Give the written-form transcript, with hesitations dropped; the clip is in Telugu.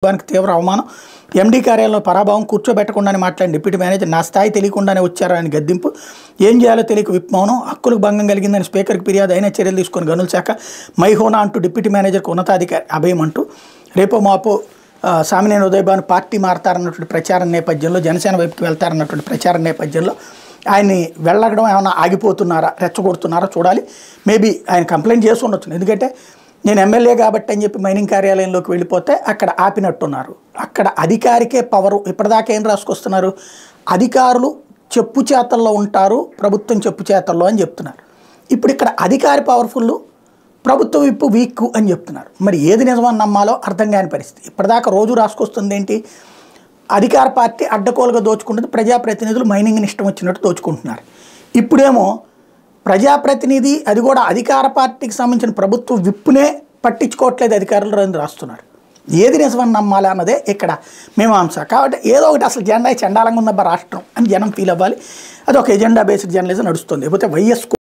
దానికి తీవ్ర అవమానం. ఎండీ కార్యాలయంలో పరాభవం, కూర్చోబెట్టకుండానే మాట్లాడిన డిప్యూటీ మేనేజర్ నా స్థాయి తెలియకుండానే వచ్చారని గద్దింపు, ఏం చేయాలో తెలియక విప్ మౌనం, హక్కులకు భంగం కలిగిందని స్పీకర్కి ఫిర్యాదు అయినా చర్యలు తీసుకొని గనుల శాఖ మైహోనా అంటూ డిప్యూటీ మేనేజర్కు ఉన్నతాధికారి అభయం అంటూ రేపో మాపో సామినేని ఉదయభాను పార్టీ మారతారన్నటువంటి ప్రచారం నేపథ్యంలో, జనసేన వైపుకి వెళ్తారన్నటువంటి ప్రచారం నేపథ్యంలో ఆయన్ని వెళ్ళడం ఏమైనా ఆగిపోతున్నారా, రెచ్చగొడుతున్నారా చూడాలి. మేబీ ఆయన కంప్లైంట్ చేసి ఉండొచ్చు, ఎందుకంటే నేను ఎమ్మెల్యే కాబట్టి అని చెప్పి మైనింగ్ కార్యాలయంలోకి వెళ్ళిపోతే అక్కడ ఆపినట్టున్నారు. అక్కడ అధికారికే పవరు. ఇప్పటిదాకా ఏం రాసుకొస్తున్నారు, అధికారులు చెప్పు చేతల్లో ఉంటారు, ప్రభుత్వం చెప్పు చేతల్లో అని చెప్తున్నారు. ఇప్పుడు ఇక్కడ అధికారి పవర్ఫుల్, ప్రభుత్వం విప్పు వీక్ అని చెప్తున్నారు. మరి ఏది నిజమని నమ్మాలో అర్థం కాని పరిస్థితి. ఇప్పటిదాకా రోజు రాసుకొస్తుంది ఏంటి, అధికార పార్టీ అడ్డకోలుగా దోచుకుంటుంది, ప్రజాప్రతినిధులు మైనింగ్ని ఇష్టం వచ్చినట్టు దోచుకుంటున్నారు. ఇప్పుడేమో ప్రజాప్రతినిధి, అది కూడా అధికార పార్టీకి సంబంధించిన ప్రభుత్వ విప్పునే పట్టించుకోవట్లేదు అధికారులు అని రాస్తున్నారు. ఏది నిజమని నమ్మాలి అన్నదే ఇక్కడ మీమాంస. కాబట్టి ఏదో ఒకటి అసలు జెండా చండాలంగా ఉందబ్బా రాష్ట్రం అని జనం ఫీల్ అవ్వాలి. అది ఒక ఎజెండా బేస్డ్ జర్నలిజం నడుస్తుంది. లేకపోతే వైఎస్